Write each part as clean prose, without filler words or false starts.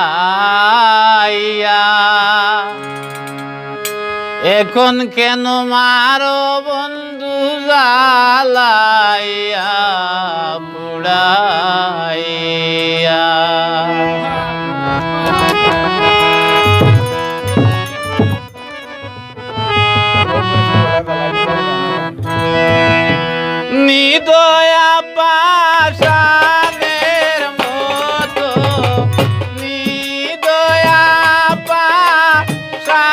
শিখাইয়া এখন কেন মারো বন্ধু জ্বালাইয়া পুড়াইয়া নিদয়া পাষাণের মতো নিদয়া পাষাণের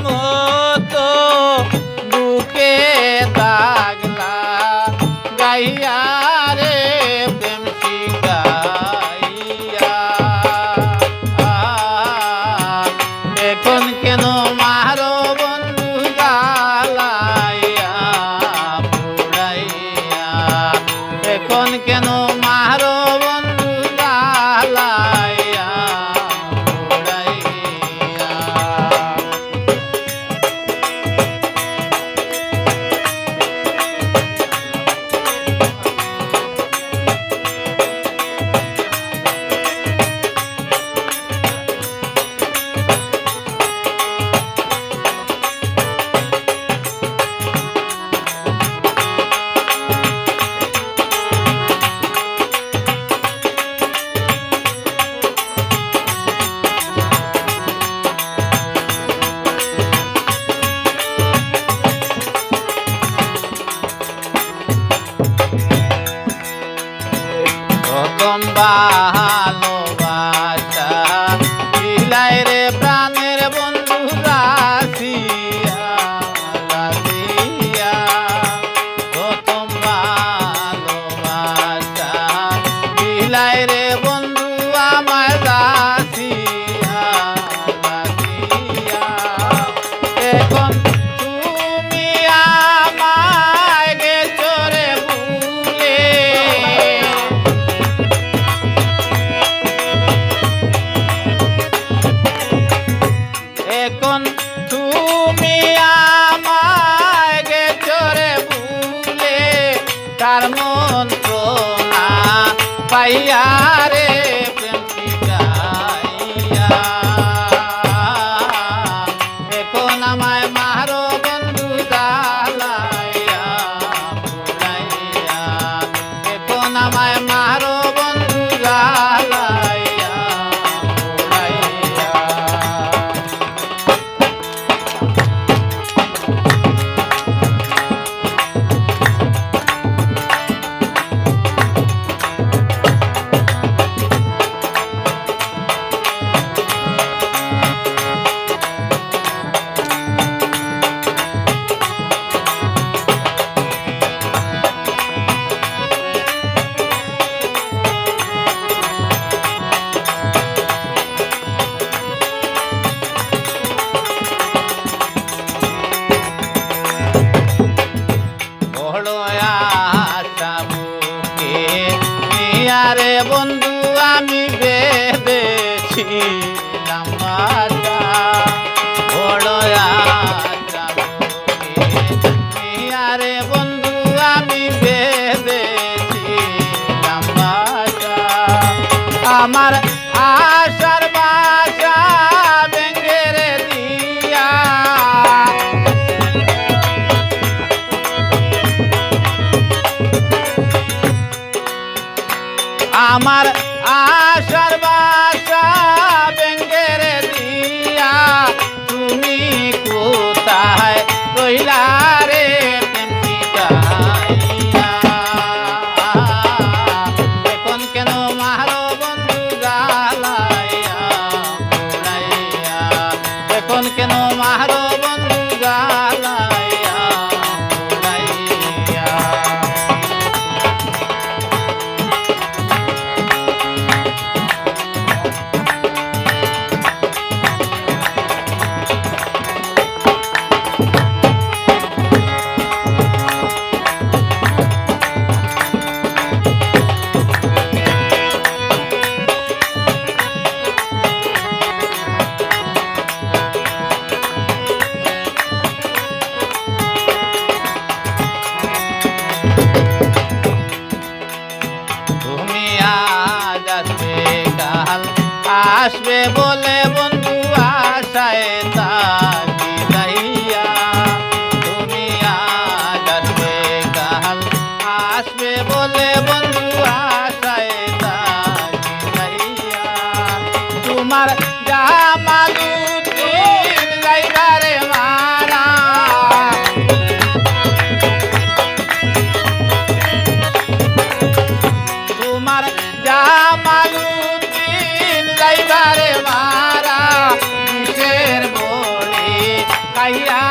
মতো বুকে দাগলা গাইয়া রে প্রেম শিখাইয়া এখন কেন মারো বন্ধু জ্বালাইয়া পুড়াইয়া এখন কেন মারো বন্ধু জ্বালাইয়া পুড়াইয়া প্রথম ভালোবাসা দিলাই রে প্রাণের বন্ধু রাশিয়া রাশিয়া প্রথম ভালোবাসা দিলাই রে বন্ধু আমার রাশিয়া রাশিয়া এখন তুমি আমায় গেছো রে ভুলে এখন তুমি আমায় গেছো রে ভুলে তার মন্ত্রণা পাইয়া রে প্রেম শিখাইয়া এখন আমায় মারো বন্ধু জ্বালাইয়া পুড়াইয়া এখন আমায় মারো বন্ধু জ্বালাইয়া পুড়াইয়া রে বন্ধু আমি বেঁধেছি রে বন্ধু আমি বেঁধেছি আমার আশার বাসা ভেঙে রে দিয়া আমার আশার বাসা ভেঙে রে দিয়া তুমি কোথায় রইলা রে প্রেম শিখাইয়া এখন কেন মারো বন্ধু জ্বালাইয়া পুড়াইয়া এখন কেন মারো বন্ধু জ্বালাইয়া পুড়াইয়া আসবে বলে বন্ধু আশায় থাকি যাইয়া তুমি আজ আসবে কাল আসবে বলে বন্ধু আশায় থাকি যাইয়া তোমার জামালুদ্দিন যাইবারে মারা তোমার জামালুদ্দিন যাইবারে মারা কিসের বড়ি খাইয়া